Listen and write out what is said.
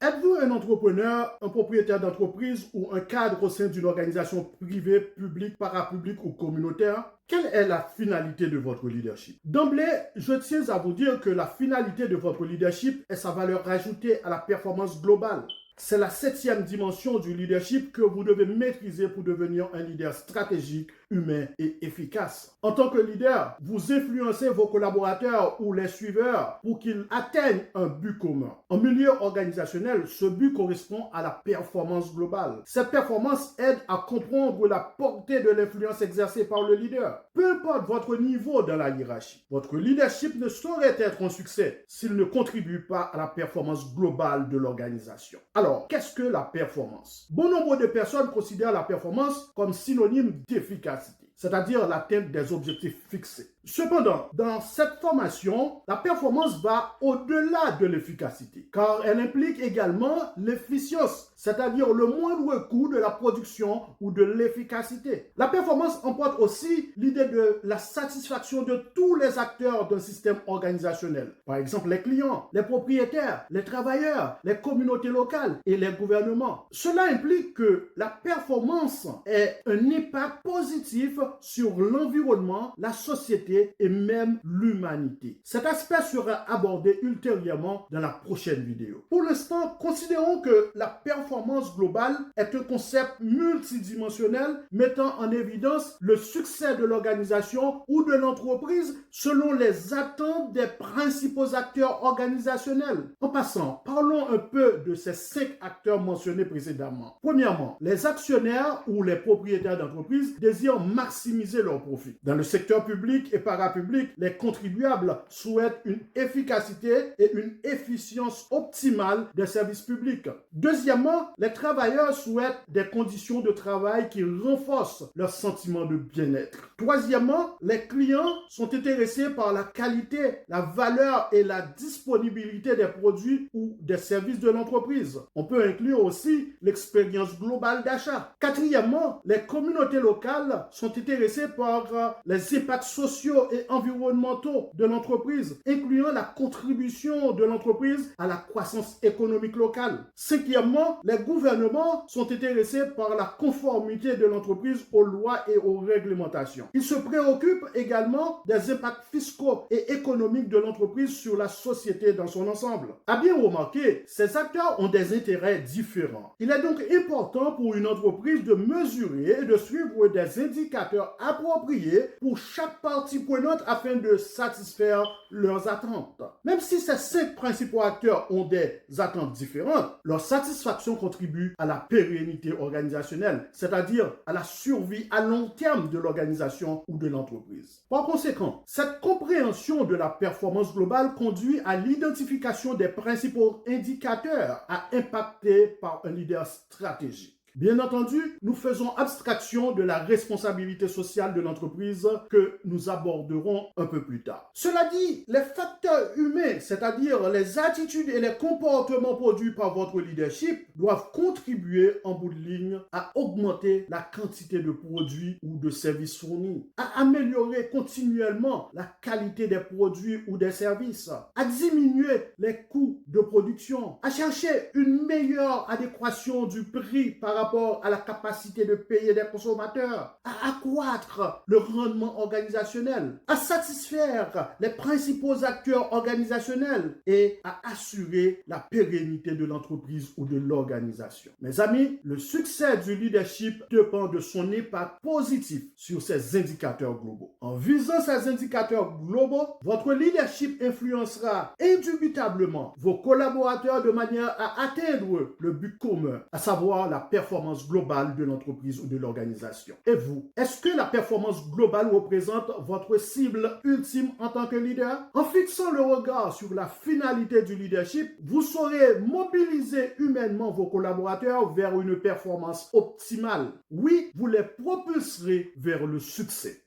Êtes-vous un entrepreneur, un propriétaire d'entreprise ou un cadre au sein d'une organisation privée, publique, parapublique ou communautaire? Quelle est la finalité de votre leadership? D'emblée, je tiens à vous dire que la finalité de votre leadership est sa valeur ajoutée à la performance globale. C'est la septième dimension du leadership que vous devez maîtriser pour devenir un leader stratégique, humain et efficace. En tant que leader, vous influencez vos collaborateurs ou les suiveurs pour qu'ils atteignent un but commun. En milieu organisationnel, ce but correspond à la performance globale. Cette performance aide à comprendre la portée de l'influence exercée par le leader. Peu importe votre niveau dans la hiérarchie, votre leadership ne saurait être un succès s'il ne contribue pas à la performance globale de l'organisation. Alors, qu'est-ce que la performance? Bon nombre de personnes considèrent la performance comme synonyme d'efficacité, c'est-à-dire l'atteinte des objectifs fixés. Cependant, dans cette formation, la performance va au-delà de l'efficacité, car elle implique également l'efficience, c'est-à-dire le moindre coût de la production ou de l'efficacité. La performance emporte aussi l'idée de la satisfaction de tous les acteurs d'un système organisationnel, par exemple les clients, les propriétaires, les travailleurs, les communautés locales et les gouvernements. Cela implique que la performance ait un impact positif sur l'environnement, la société et même l'humanité. Cet aspect sera abordé ultérieurement dans la prochaine vidéo. Pour l'instant, considérons que la performance globale est un concept multidimensionnel mettant en évidence le succès de l'organisation ou de l'entreprise selon les attentes des principaux acteurs organisationnels. En passant, parlons un peu de ces 5 acteurs mentionnés précédemment. Premièrement, les actionnaires ou les propriétaires d'entreprise désirent maximiser leurs profits. Dans le secteur public et parapublic, les contribuables souhaitent une efficacité et une efficience optimale des services publics. Deuxièmement, les travailleurs souhaitent des conditions de travail qui renforcent leur sentiment de bien-être. Troisièmement, les clients sont intéressés par la qualité, la valeur et la disponibilité des produits ou des services de l'entreprise. On peut inclure aussi l'expérience globale d'achat. Quatrièmement, les communautés locales sont intéressées par les impacts sociaux et environnementaux de l'entreprise, incluant la contribution de l'entreprise à la croissance économique locale. Cinquièmement, les gouvernements sont intéressés par la conformité de l'entreprise aux lois et aux réglementations. Ils se préoccupent également des impacts fiscaux et économiques de l'entreprise sur la société dans son ensemble. À bien remarquer, ces acteurs ont des intérêts différents. Il est donc important pour une entreprise de mesurer et de suivre des indicateurs appropriés pour chaque partie prenante afin de satisfaire leurs attentes. Même si ces 5 principaux acteurs ont des attentes différentes, leur satisfaction contribue à la pérennité organisationnelle, c'est-à-dire à la survie à long terme de l'organisation ou de l'entreprise. Par conséquent, cette compréhension de la performance globale conduit à l'identification des principaux indicateurs à impacter par un leader stratégique. Bien entendu, nous faisons abstraction de la responsabilité sociale de l'entreprise que nous aborderons un peu plus tard. Cela dit, les facteurs humains, c'est-à-dire les attitudes et les comportements produits par votre leadership, doivent contribuer en bout de ligne à augmenter la quantité de produits ou de services fournis, à améliorer continuellement la qualité des produits ou des services, à diminuer les coûts de production, à chercher une meilleure adéquation du prix par rapport à la capacité de payer des consommateurs, à accroître le rendement organisationnel, à satisfaire les principaux acteurs organisationnels et à assurer la pérennité de l'entreprise ou de l'organisation. Mes amis, le succès du leadership dépend de son impact positif sur ces indicateurs globaux. En visant ces indicateurs globaux, votre leadership influencera indubitablement vos collaborateurs de manière à atteindre le but commun, à savoir la performance globale de l'entreprise ou de l'organisation. Et vous, est-ce que la performance globale représente votre cible ultime en tant que leader? En fixant le regard sur la finalité du leadership, vous saurez mobiliser humainement vos collaborateurs vers une performance optimale. Oui, vous les propulserez vers le succès.